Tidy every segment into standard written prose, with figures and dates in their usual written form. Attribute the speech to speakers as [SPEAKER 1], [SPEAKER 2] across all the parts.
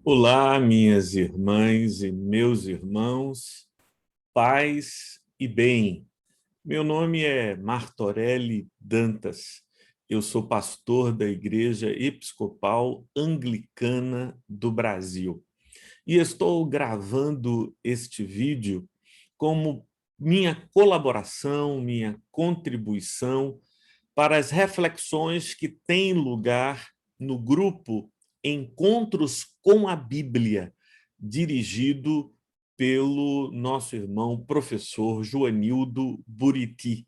[SPEAKER 1] Olá, minhas irmãs e meus irmãos, paz e bem. Meu nome é Martorelli Dantas. Eu sou pastor da Igreja Episcopal Anglicana do Brasil. E estou gravando este vídeo como minha colaboração, minha contribuição para as reflexões que têm lugar no grupo Encontros com a Bíblia, dirigido pelo nosso irmão professor Joanildo Buriti.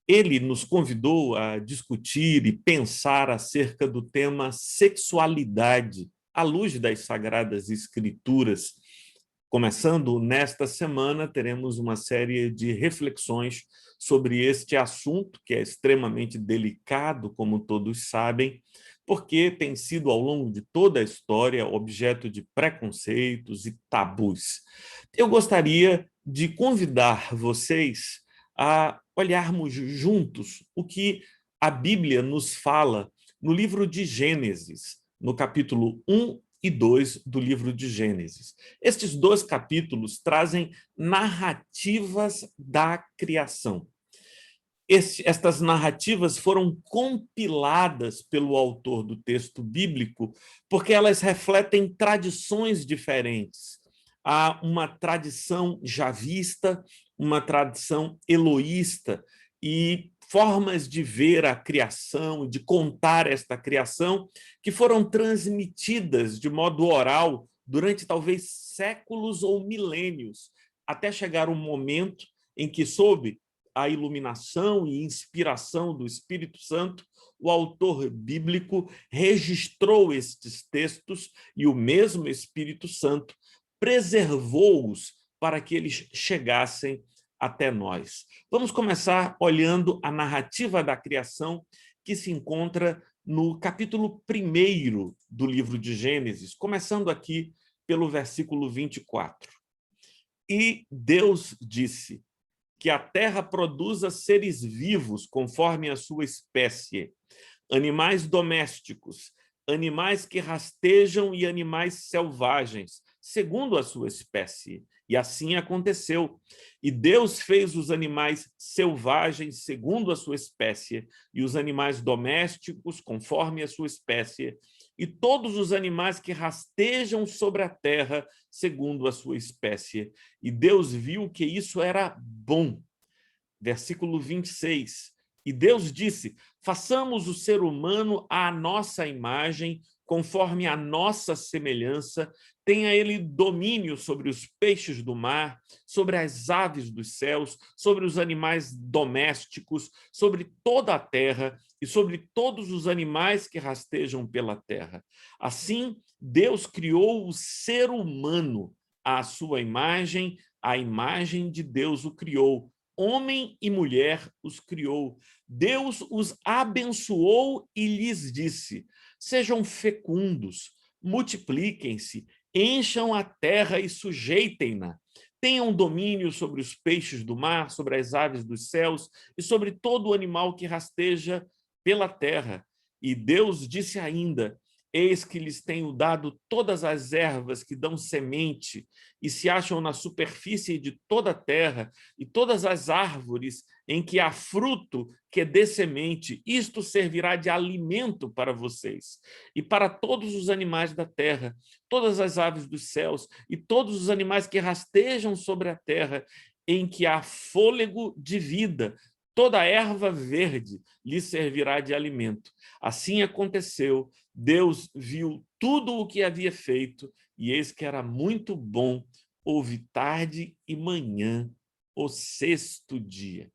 [SPEAKER 1] Ele nos convidou a discutir e pensar acerca do tema sexualidade, à luz das Sagradas Escrituras. Começando nesta semana, teremos uma série de reflexões sobre este assunto, que é extremamente delicado, como todos sabem, porque tem sido, ao longo de toda a história, objeto de preconceitos e tabus. Eu gostaria de convidar vocês a olharmos juntos o que a Bíblia nos fala no livro de Gênesis, no capítulo 1 e 2 do livro de Gênesis. Estes dois capítulos trazem narrativas da criação. Estas narrativas foram compiladas pelo autor do texto bíblico porque elas refletem tradições diferentes. Há uma tradição javista, uma tradição eloísta e formas de ver a criação, de contar esta criação, que foram transmitidas de modo oral durante talvez séculos ou milênios, até chegar um momento em que, sob a iluminação e inspiração do Espírito Santo, o autor bíblico registrou estes textos e o mesmo Espírito Santo preservou-os para que eles chegassem até nós. Vamos começar olhando a narrativa da criação que se encontra no capítulo 1º do livro de Gênesis, começando aqui pelo versículo 24. E Deus disse: que a terra produza seres vivos conforme a sua espécie, animais domésticos, animais que rastejam e animais selvagens, segundo a sua espécie. E assim aconteceu. E Deus fez os animais selvagens segundo a sua espécie, e os animais domésticos conforme a sua espécie, e todos os animais que rastejam sobre a terra segundo a sua espécie. E Deus viu que isso era bom. Versículo 26. E Deus disse: façamos o ser humano à nossa imagem, conforme a nossa semelhança, tenha ele domínio sobre os peixes do mar, sobre as aves dos céus, sobre os animais domésticos, sobre toda a terra e sobre todos os animais que rastejam pela terra. Assim, Deus criou o ser humano à sua imagem, a imagem de Deus o criou. Homem e mulher os criou. Deus os abençoou e lhes disse: sejam fecundos, multipliquem-se, encham a terra e sujeitem-na. Tenham domínio sobre os peixes do mar, sobre as aves dos céus e sobre todo o animal que rasteja pela terra. E Deus disse ainda: eis que lhes tenho dado todas as ervas que dão semente e se acham na superfície de toda a terra, e todas as árvores em que há fruto que dê semente, isto servirá de alimento para vocês. E para todos os animais da terra, todas as aves dos céus e todos os animais que rastejam sobre a terra, em que há fôlego de vida, toda erva verde lhe servirá de alimento. Assim aconteceu. Deus viu tudo o que havia feito, e eis que era muito bom. Houve tarde e manhã, o sexto dia.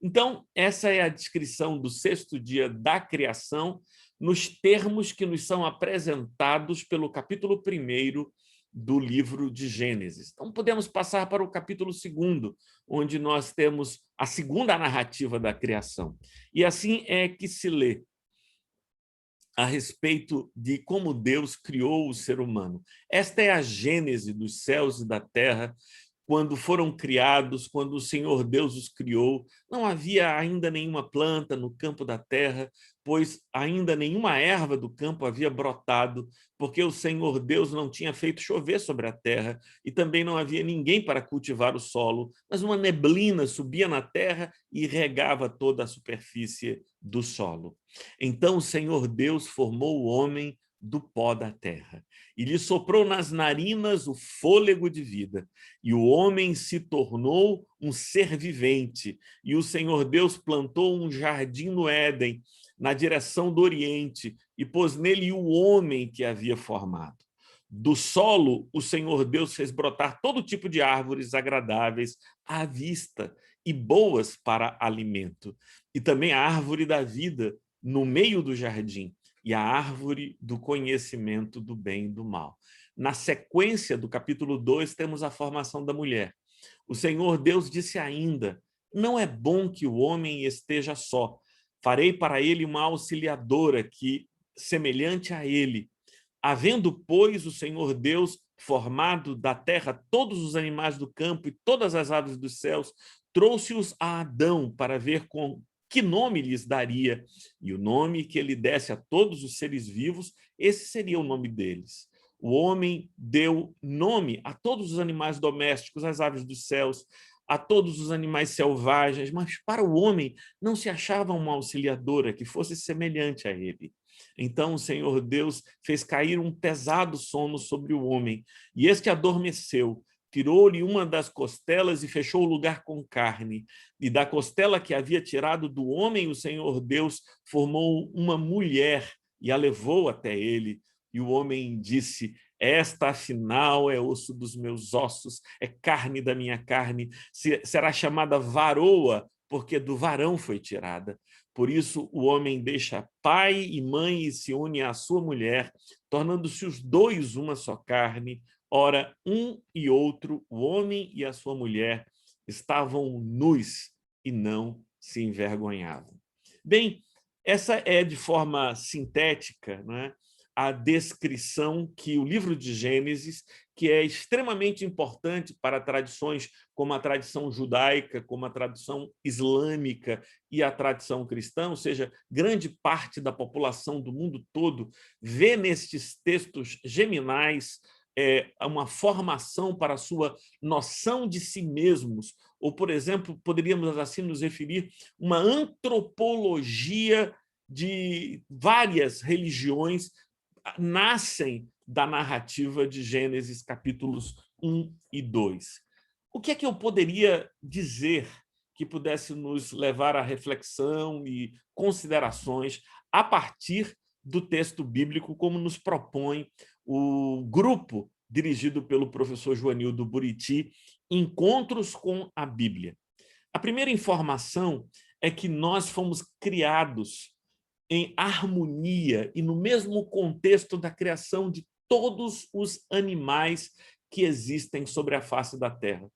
[SPEAKER 1] Então, essa é a descrição do sexto dia da criação, nos termos que nos são apresentados pelo capítulo 1º do livro de Gênesis. Então, podemos passar para o capítulo 2º, onde nós temos a segunda narrativa da criação. E assim é que se lê a respeito de como Deus criou o ser humano. Esta é a gênese dos céus e da terra, quando foram criados, quando o Senhor Deus os criou. Não havia ainda nenhuma planta no campo da terra, pois ainda nenhuma erva do campo havia brotado, porque o Senhor Deus não tinha feito chover sobre a terra, e também não havia ninguém para cultivar o solo, mas uma neblina subia na terra e regava toda a superfície do solo. Então o Senhor Deus formou o homem do pó da terra, e lhe soprou nas narinas o fôlego de vida, e o homem se tornou um ser vivente, e o Senhor Deus plantou um jardim no Éden, na direção do Oriente, e pôs nele o homem que havia formado. Do solo, o Senhor Deus fez brotar todo tipo de árvores agradáveis à vista e boas para alimento, e também a árvore da vida no meio do jardim, e a árvore do conhecimento do bem e do mal. Na sequência do capítulo 2, temos a formação da mulher. O Senhor Deus disse ainda: não é bom que o homem esteja só. Farei para ele uma auxiliadora que, semelhante a ele. Havendo, pois, o Senhor Deus formado da terra todos os animais do campo e todas as aves dos céus, trouxe-os a Adão para ver com que nome lhes daria, e o nome que ele desse a todos os seres vivos, esse seria o nome deles. O homem deu nome a todos os animais domésticos, às aves dos céus, a todos os animais selvagens, mas para o homem não se achava uma auxiliadora que fosse semelhante a ele. Então o Senhor Deus fez cair um pesado sono sobre o homem, e este adormeceu. Tirou-lhe uma das costelas e fechou o lugar com carne. E da costela que havia tirado do homem, o Senhor Deus formou uma mulher e a levou até ele. E o homem disse: esta, afinal, é osso dos meus ossos, é carne da minha carne, será chamada varoa, porque do varão foi tirada. Por isso, o homem deixa pai e mãe e se une à sua mulher, tornando-se os dois uma só carne. Ora, um e outro, o homem e a sua mulher, estavam nus e não se envergonhavam. Bem, essa é, de forma sintética, né, a descrição que o livro de Gênesis, que é extremamente importante para tradições como a tradição judaica, como a tradição islâmica e a tradição cristã, ou seja, grande parte da população do mundo todo vê nestes textos geminais uma formação para a sua noção de si mesmos, ou, por exemplo, poderíamos assim nos referir, uma antropologia de várias religiões nascem da narrativa de Gênesis, capítulos 1 e 2. O que é que eu poderia dizer que pudesse nos levar à reflexão e considerações a partir do texto bíblico, como nos propõe o grupo dirigido pelo professor Joanildo Buriti, Encontros com a Bíblia? A primeira informação é que nós fomos criados em harmonia e no mesmo contexto da criação de todos os animais que existem sobre a face da Terra.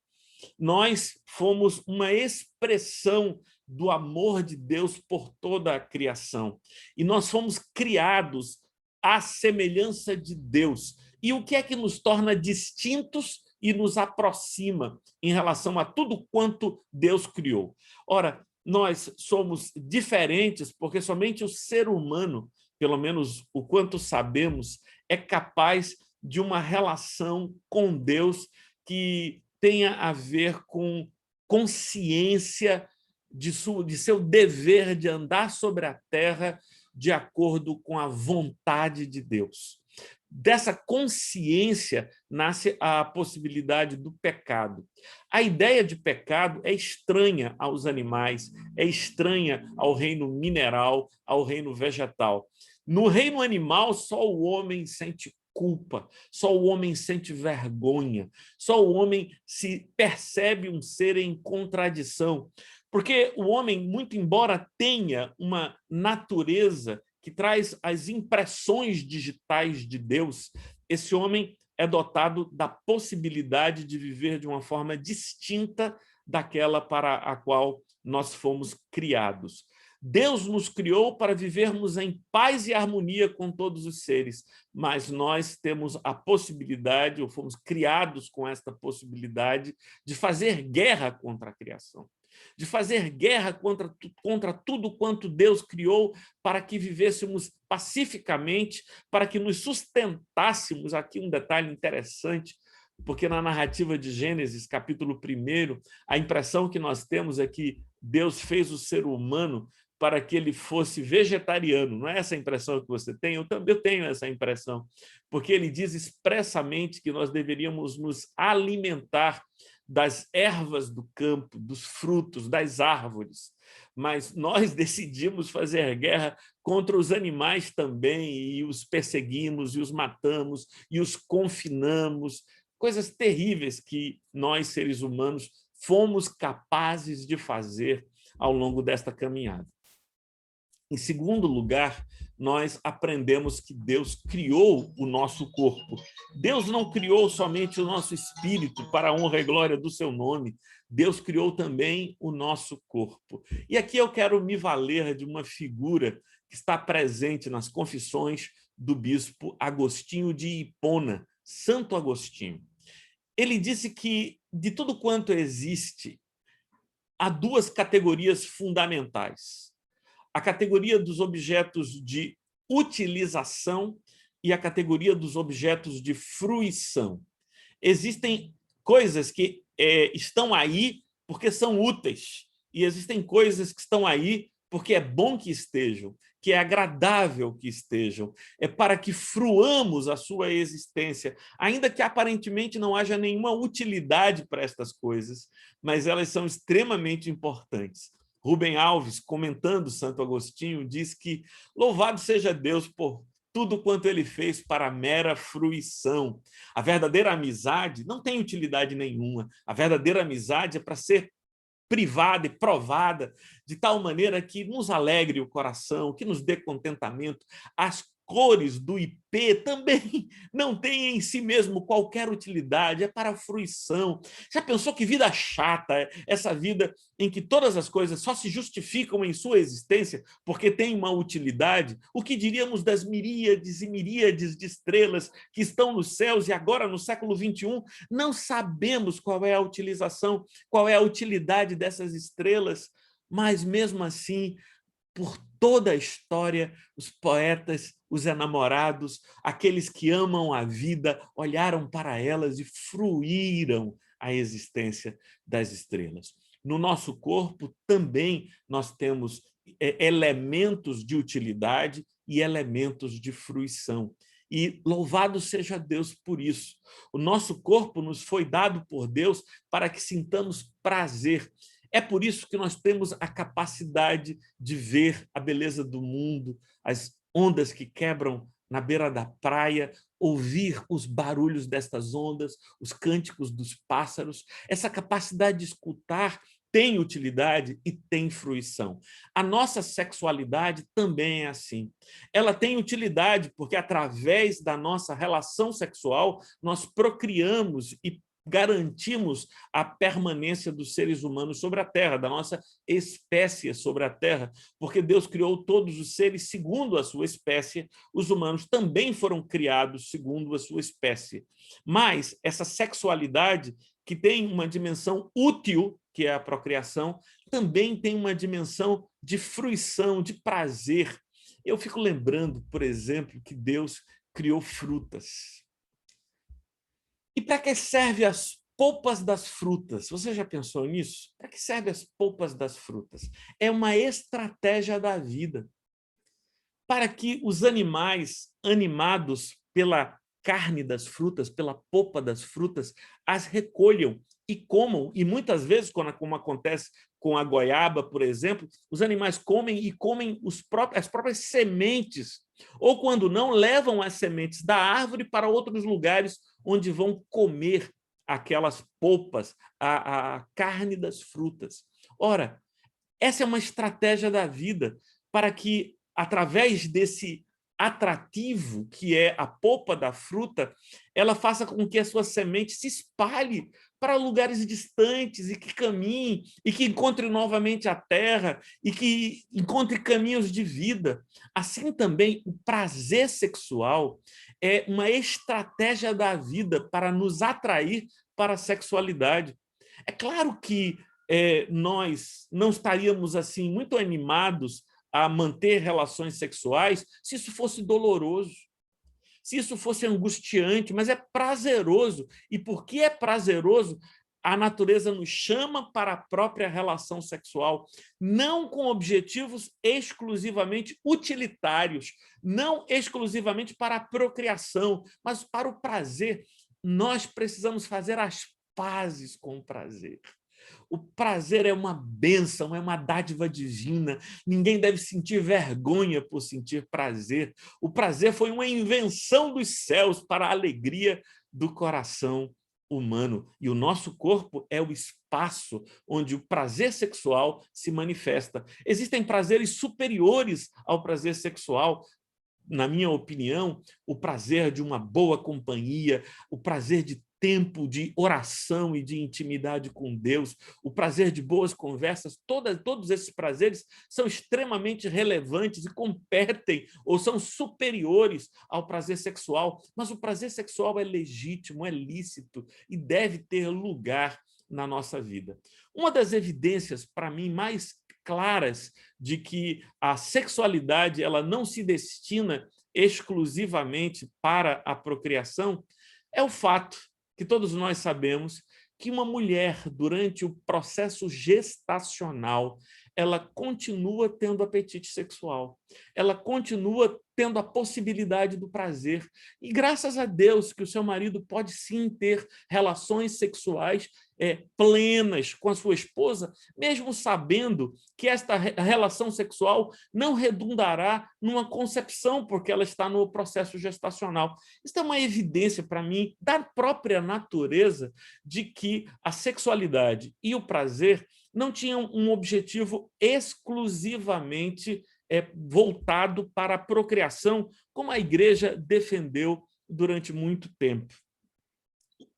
[SPEAKER 1] Nós fomos uma expressão do amor de Deus por toda a criação. E nós fomos criados à semelhança de Deus. E o que é que nos torna distintos e nos aproxima em relação a tudo quanto Deus criou? Ora, nós somos diferentes porque somente o ser humano, pelo menos o quanto sabemos, é capaz de uma relação com Deus que tenha a ver com consciência de seu dever de andar sobre a terra de acordo com a vontade de Deus. Dessa consciência nasce a possibilidade do pecado. A ideia de pecado é estranha aos animais, é estranha ao reino mineral, ao reino vegetal. No reino animal, só o homem sente culpa, só o homem sente vergonha, só o homem se percebe um ser em contradição. Porque o homem, muito embora tenha uma natureza que traz as impressões digitais de Deus, esse homem é dotado da possibilidade de viver de uma forma distinta daquela para a qual nós fomos criados. Deus nos criou para vivermos em paz e harmonia com todos os seres, mas nós temos a possibilidade, ou fomos criados com esta possibilidade, de fazer guerra contra a criação. de fazer guerra contra tudo quanto Deus criou para que vivêssemos pacificamente, para que nos sustentássemos. Aqui um detalhe interessante, porque na narrativa de Gênesis, capítulo 1, a impressão que nós temos é que Deus fez o ser humano para que ele fosse vegetariano. Não é essa a impressão que você tem? Eu também tenho essa impressão, porque ele diz expressamente que nós deveríamos nos alimentar das ervas do campo, dos frutos, das árvores. Mas nós decidimos fazer guerra contra os animais também, e os perseguimos, e os matamos, e os confinamos. Coisas terríveis que nós, seres humanos, fomos capazes de fazer ao longo desta caminhada. Em segundo lugar, nós aprendemos que Deus criou o nosso corpo. Deus não criou somente o nosso espírito para a honra e glória do seu nome. Deus criou também o nosso corpo. E aqui eu quero me valer de uma figura que está presente nas confissões do bispo Agostinho de Hipona, Santo Agostinho. Ele disse que de tudo quanto existe, há duas categorias fundamentais: a categoria dos objetos de utilização e a categoria dos objetos de fruição. Existem coisas que estão aí porque são úteis, e existem coisas que estão aí porque é bom que estejam, que é agradável que estejam, é para que fruamos a sua existência, ainda que aparentemente não haja nenhuma utilidade para estas coisas, mas elas são extremamente importantes. Rubem Alves, comentando Santo Agostinho, diz que louvado seja Deus por tudo quanto ele fez para a mera fruição. A verdadeira amizade não tem utilidade nenhuma. A verdadeira amizade é para ser privada e provada de tal maneira que nos alegre o coração, que nos dê contentamento. As cores do IP também não têm em si mesmo qualquer utilidade, é para a fruição. Já pensou que vida chata, essa vida em que todas as coisas só se justificam em sua existência porque tem uma utilidade? O que diríamos das miríades e miríades de estrelas que estão nos céus e agora no século XXI não sabemos qual é a utilização, qual é a utilidade dessas estrelas, mas mesmo assim, por toda a história, os poetas, os enamorados, aqueles que amam a vida, olharam para elas e fruíram a existência das estrelas. No nosso corpo também nós temos elementos de utilidade e elementos de fruição. E louvado seja Deus por isso. O nosso corpo nos foi dado por Deus para que sintamos prazer. É por isso que nós temos a capacidade de ver a beleza do mundo, as ondas que quebram na beira da praia, ouvir os barulhos destas ondas, os cânticos dos pássaros. Essa capacidade de escutar tem utilidade e tem fruição. A nossa sexualidade também é assim. Ela tem utilidade porque, através da nossa relação sexual, nós procriamos e garantimos a permanência dos seres humanos sobre a Terra, da nossa espécie sobre a Terra, porque Deus criou todos os seres segundo a sua espécie, os humanos também foram criados segundo a sua espécie. Mas essa sexualidade, que tem uma dimensão útil, que é a procriação, também tem uma dimensão de fruição, de prazer. Eu fico lembrando, por exemplo, que Deus criou frutas. E para que servem as polpas das frutas? Você já pensou nisso? Para que servem as polpas das frutas? É uma estratégia da vida, para que os animais, animados pela carne das frutas, pela polpa das frutas, as recolham e comam. E muitas vezes, como acontece com a goiaba, por exemplo, os animais comem as próprias sementes, ou quando não, levam as sementes da árvore para outros lugares onde vão comer aquelas polpas, a carne das frutas. Ora, essa é uma estratégia da vida para que, através desse atrativo que é a polpa da fruta, ela faça com que a sua semente se espalhe para lugares distantes e que caminhe, e que encontre novamente a terra, e que encontre caminhos de vida. Assim também, o prazer sexual é uma estratégia da vida para nos atrair para a sexualidade. É claro que nós não estaríamos assim muito animados a manter relações sexuais se isso fosse doloroso, se isso fosse angustiante, mas é prazeroso. E porque é prazeroso, a natureza nos chama para a própria relação sexual, não com objetivos exclusivamente utilitários, não exclusivamente para a procriação, mas para o prazer. Nós precisamos fazer as pazes com o prazer. O prazer é uma bênção, é uma dádiva divina. Ninguém deve sentir vergonha por sentir prazer. O prazer foi uma invenção dos céus para a alegria do coração humano. E o nosso corpo é o espaço onde o prazer sexual se manifesta. Existem prazeres superiores ao prazer sexual. Na minha opinião, o prazer de uma boa companhia, o prazer de tempo de oração e de intimidade com Deus, o prazer de boas conversas, todos esses prazeres são extremamente relevantes e competem ou são superiores ao prazer sexual, mas o prazer sexual é legítimo, é lícito e deve ter lugar na nossa vida. Uma das evidências, para mim, mais claras de que a sexualidade ela não se destina exclusivamente para a procriação é o fato que todos nós sabemos que uma mulher, durante o processo gestacional, ela continua tendo apetite sexual, ela continua tendo a possibilidade do prazer. E graças a Deus que o seu marido pode sim ter relações sexuais plenas com a sua esposa, mesmo sabendo que esta relação sexual não redundará numa concepção, porque ela está no processo gestacional. Isso é uma evidência para mim da própria natureza de que a sexualidade e o prazer não tinham um objetivo exclusivamente voltado para a procriação, como a igreja defendeu durante muito tempo.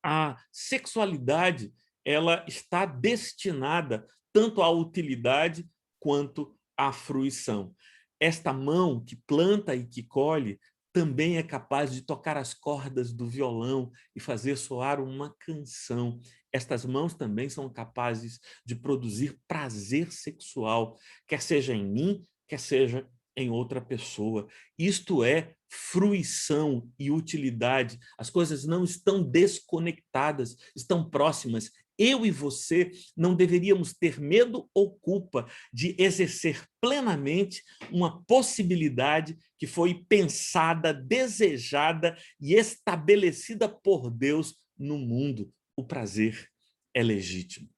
[SPEAKER 1] A sexualidade ela está destinada tanto à utilidade quanto à fruição. Esta mão que planta e que colhe também é capaz de tocar as cordas do violão e fazer soar uma canção. Estas mãos também são capazes de produzir prazer sexual, quer seja em mim, quer seja em outra pessoa. Isto é fruição e utilidade. As coisas não estão desconectadas, estão próximas. Eu e você não deveríamos ter medo ou culpa de exercer plenamente uma possibilidade que foi pensada, desejada e estabelecida por Deus no mundo. O prazer é legítimo.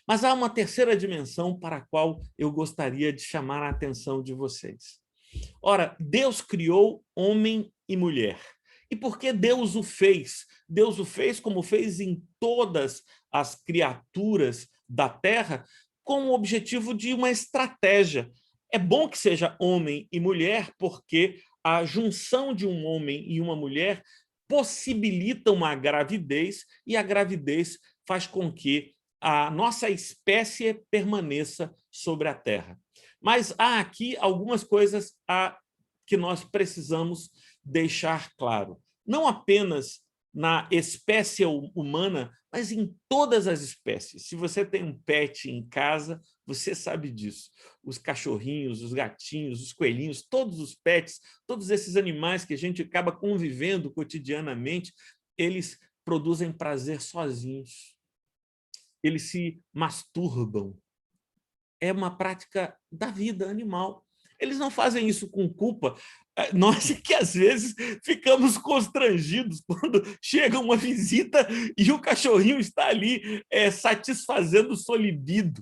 [SPEAKER 1] Mas há uma terceira dimensão para a qual eu gostaria de chamar a atenção de vocês. Ora, Deus criou homem e mulher. E por que Deus o fez? Deus o fez como fez em todas as criaturas da Terra, com o objetivo de uma estratégia. É bom que seja homem e mulher, porque a junção de um homem e uma mulher possibilita uma gravidez, e a gravidez faz com que a nossa espécie permaneça sobre a Terra. Mas há aqui algumas coisas que nós precisamos deixar claro. Não apenas na espécie humana, mas em todas as espécies. Se você tem um pet em casa, você sabe disso. Os cachorrinhos, os gatinhos, os coelhinhos, todos os pets, todos esses animais que a gente acaba convivendo cotidianamente, eles produzem prazer sozinhos. Eles se masturbam. É uma prática da vida animal. Eles não fazem isso com culpa. Nós que, às vezes, ficamos constrangidos quando chega uma visita e o cachorrinho está ali satisfazendo o seu libido.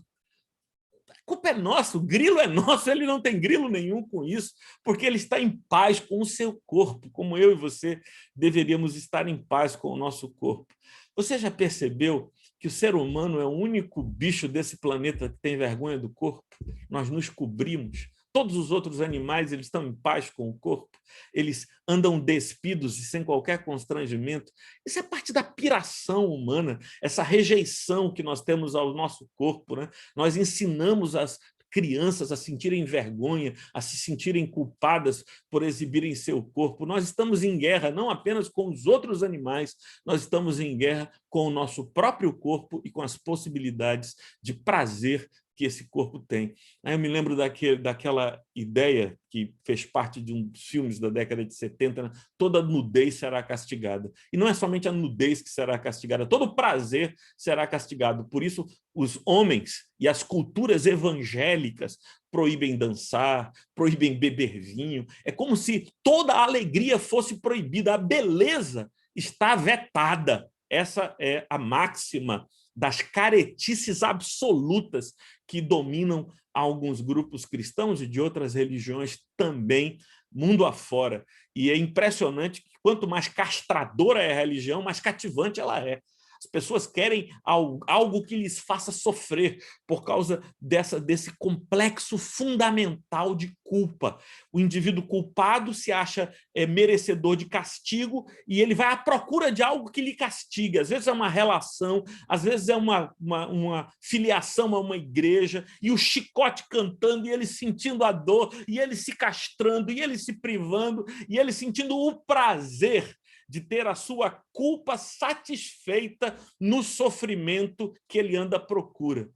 [SPEAKER 1] A culpa é nossa, o grilo é nosso, ele não tem grilo nenhum com isso, porque ele está em paz com o seu corpo, como eu e você deveríamos estar em paz com o nosso corpo. Você já percebeu que o ser humano é o único bicho desse planeta que tem vergonha do corpo? Nós nos cobrimos. Todos os outros animais eles estão em paz com o corpo, eles andam despidos e sem qualquer constrangimento. Isso é parte da piração humana, essa rejeição que nós temos ao nosso corpo, né? Nós ensinamos as crianças a sentirem vergonha, a se sentirem culpadas por exibirem seu corpo. Nós estamos em guerra não apenas com os outros animais, nós estamos em guerra com o nosso próprio corpo e com as possibilidades de prazer que esse corpo tem. Aí eu me lembro daquela ideia que fez parte de um dos filmes da década de 70, né? Toda nudez será castigada. E não é somente a nudez que será castigada, todo prazer será castigado. Por isso, os homens e as culturas evangélicas proíbem dançar, proíbem beber vinho. É como se toda a alegria fosse proibida, a beleza está vetada. Essa é a máxima das caretices absolutas que dominam alguns grupos cristãos e de outras religiões também, mundo afora. E é impressionante que quanto mais castradora é a religião, mais cativante ela é. As pessoas querem algo que lhes faça sofrer por causa desse complexo fundamental de culpa. O indivíduo culpado se acha merecedor de castigo e ele vai à procura de algo que lhe castiga. Às vezes é uma relação, às vezes é uma filiação a uma igreja, e o chicote cantando, e ele sentindo a dor, e ele se castrando, e ele se privando, e ele sentindo o prazer de ter a sua culpa satisfeita no sofrimento que ele anda à procura.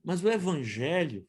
[SPEAKER 1] Mas o Evangelho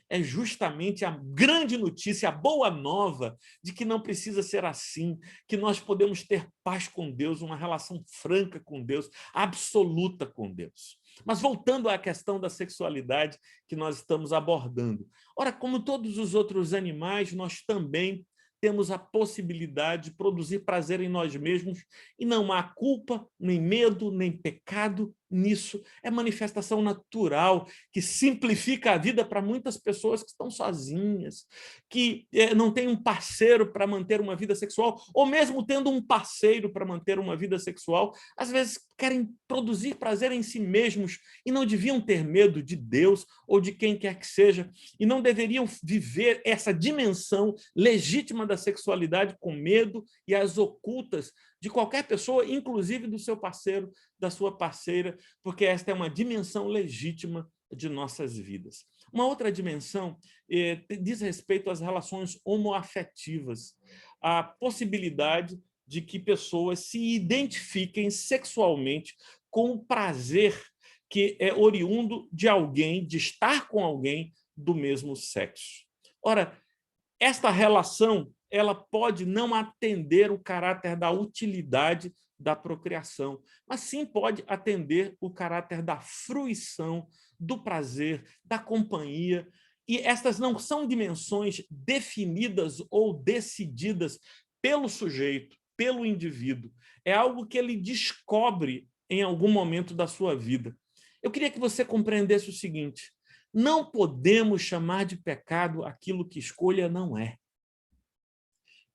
[SPEAKER 1] é justamente a grande notícia, a boa nova de que não precisa ser assim, que nós podemos ter paz com Deus, uma relação franca com Deus, absoluta com Deus. Mas voltando à questão da sexualidade que nós estamos abordando. Ora, como todos os outros animais, nós também temos a possibilidade de produzir prazer em nós mesmos, e não há culpa, nem medo, nem pecado nisso. É manifestação natural que simplifica a vida para muitas pessoas que estão sozinhas, que não têm um parceiro para manter uma vida sexual, ou mesmo tendo um parceiro para manter uma vida sexual, às vezes querem produzir prazer em si mesmos e não deviam ter medo de Deus ou de quem quer que seja, e não deveriam viver essa dimensão legítima da sexualidade com medo e as ocultas de qualquer pessoa, inclusive do seu parceiro, da sua parceira, porque esta é uma dimensão legítima de nossas vidas. Uma outra dimensão diz respeito às relações homoafetivas, a possibilidade de que pessoas se identifiquem sexualmente com o prazer que é oriundo de alguém, de estar com alguém do mesmo sexo. Ora, esta relação ela pode não atender o caráter da utilidade da procriação, mas sim pode atender o caráter da fruição, do prazer, da companhia. E estas não são dimensões definidas ou decididas pelo sujeito, pelo indivíduo. É algo que ele descobre em algum momento da sua vida. Eu queria que você compreendesse o seguinte: não podemos chamar de pecado aquilo que escolha não é.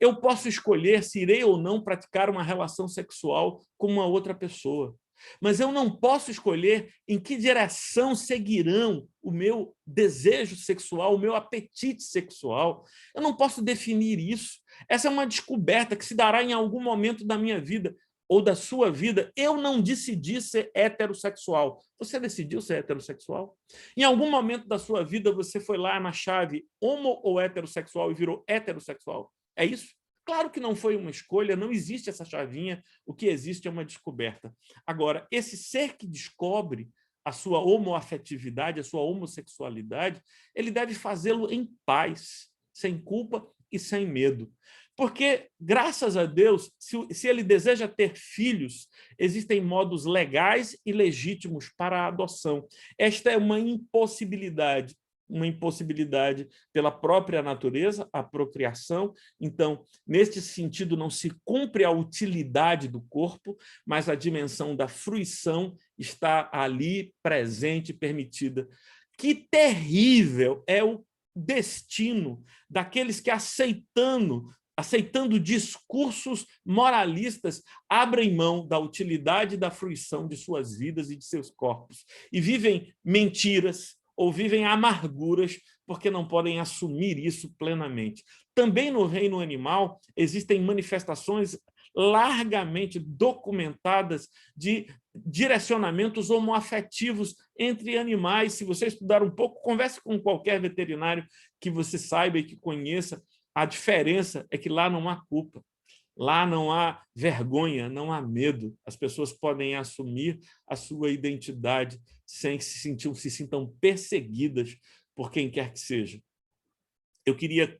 [SPEAKER 1] Eu posso escolher se irei ou não praticar uma relação sexual com uma outra pessoa, mas eu não posso escolher em que direção seguirão o meu desejo sexual, o meu apetite sexual. Eu não posso definir isso. Essa é uma descoberta que se dará em algum momento da minha vida ou da sua vida. Eu não decidi ser heterossexual. Você decidiu ser heterossexual? Em algum momento da sua vida, você foi lá na chave homo ou heterossexual e virou heterossexual? É isso? Claro que não foi uma escolha, não existe essa chavinha, o que existe é uma descoberta. Agora, esse ser que descobre a sua homoafetividade, a sua homossexualidade, ele deve fazê-lo em paz, sem culpa e sem medo. Porque, graças a Deus, se ele deseja ter filhos, existem modos legais e legítimos para a adoção. Esta é uma impossibilidade pela própria natureza, a procriação. Então, neste sentido, não se cumpre a utilidade do corpo, mas a dimensão da fruição está ali presente, permitida. Que terrível é o destino daqueles que, aceitando discursos moralistas, abrem mão da utilidade e da fruição de suas vidas e de seus corpos e vivem mentiras, ou vivem amarguras, porque não podem assumir isso plenamente. Também no reino animal existem manifestações largamente documentadas de direcionamentos homoafetivos entre animais. Se você estudar um pouco, converse com qualquer veterinário que você saiba e que conheça. A diferença é que lá não há culpa. Lá não há vergonha, não há medo. As pessoas podem assumir a sua identidade sem que se sintam perseguidas por quem quer que seja. Eu queria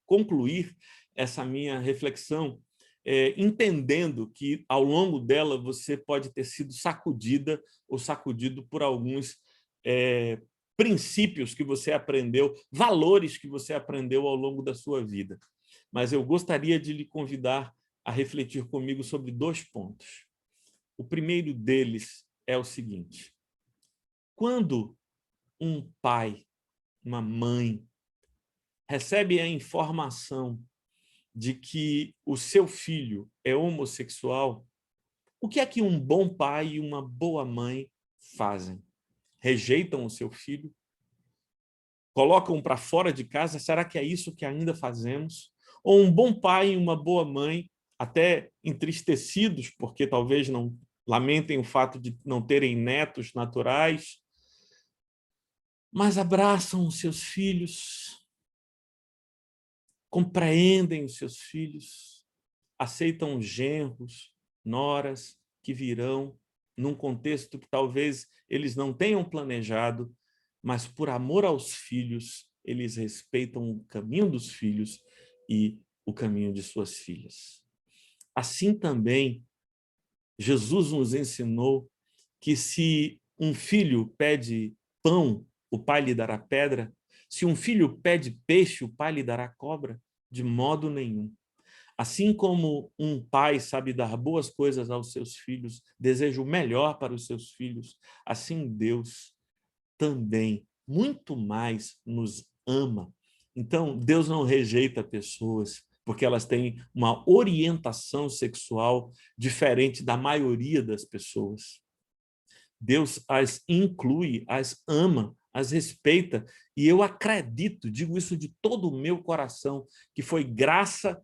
[SPEAKER 1] concluir essa minha reflexão entendendo que, ao longo dela, você pode ter sido sacudida ou sacudido por alguns princípios que você aprendeu, valores que você aprendeu ao longo da sua vida. Mas eu gostaria de lhe convidar a refletir comigo sobre 2 pontos. O primeiro deles é o seguinte: quando um pai, uma mãe, recebe a informação de que o seu filho é homossexual, o que é que um bom pai e uma boa mãe fazem? Rejeitam o seu filho? Colocam para fora de casa? Será que é isso que ainda fazemos? Ou um bom pai e uma boa mãe, até entristecidos, porque talvez não lamentem o fato de não terem netos naturais, mas abraçam os seus filhos, compreendem os seus filhos, aceitam genros, noras que virão num contexto que talvez eles não tenham planejado, mas por amor aos filhos, eles respeitam o caminho dos filhos e o caminho de suas filhas. Assim também, Jesus nos ensinou que se um filho pede pão, o pai lhe dará pedra. Se um filho pede peixe, o pai lhe dará cobra. De modo nenhum. Assim como um pai sabe dar boas coisas aos seus filhos, deseja o melhor para os seus filhos, assim Deus também, muito mais, nos ama. Então, Deus não rejeita pessoas porque elas têm uma orientação sexual diferente da maioria das pessoas. Deus as inclui, as ama, as respeita, e eu acredito, digo isso de todo o meu coração, que foi graça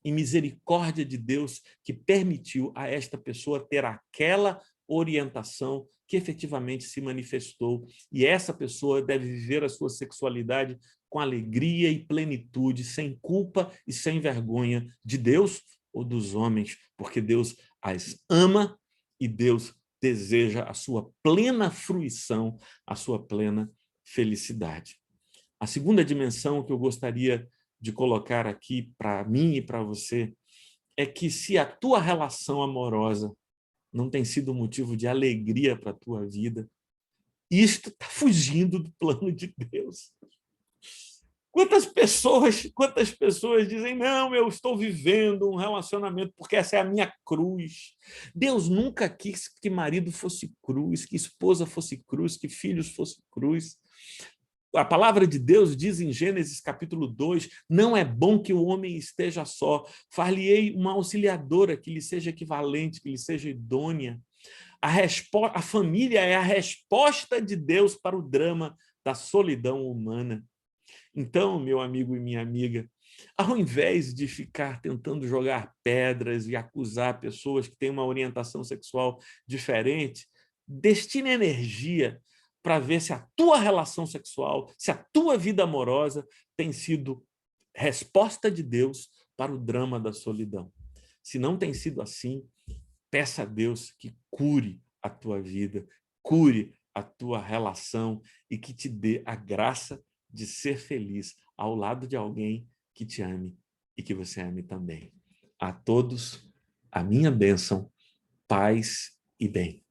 [SPEAKER 1] e misericórdia de Deus que permitiu a esta pessoa ter aquela orientação que efetivamente se manifestou, e essa pessoa deve viver a sua sexualidade com alegria e plenitude, sem culpa e sem vergonha de Deus ou dos homens, porque Deus as ama e Deus deseja a sua plena fruição, a sua plena felicidade. A segunda dimensão que eu gostaria de colocar aqui para mim e para você é que se a tua relação amorosa não tem sido motivo de alegria para a tua vida, isto está fugindo do plano de Deus. Quantas pessoas dizem, não, eu estou vivendo um relacionamento porque essa é a minha cruz. Deus nunca quis que marido fosse cruz, que esposa fosse cruz, que filhos fossem cruz. A palavra de Deus diz em Gênesis capítulo 2, não é bom que o homem esteja só, far-lhe-ei uma auxiliadora que lhe seja equivalente, que lhe seja idônea. A família é a resposta de Deus para o drama da solidão humana. Então, meu amigo e minha amiga, ao invés de ficar tentando jogar pedras e acusar pessoas que têm uma orientação sexual diferente, destine energia para ver se a tua relação sexual, se a tua vida amorosa tem sido resposta de Deus para o drama da solidão. Se não tem sido assim, peça a Deus que cure a tua vida, cure a tua relação e que te dê a graça de ser feliz ao lado de alguém que te ame e que você ame também. A todos, a minha bênção, paz e bem.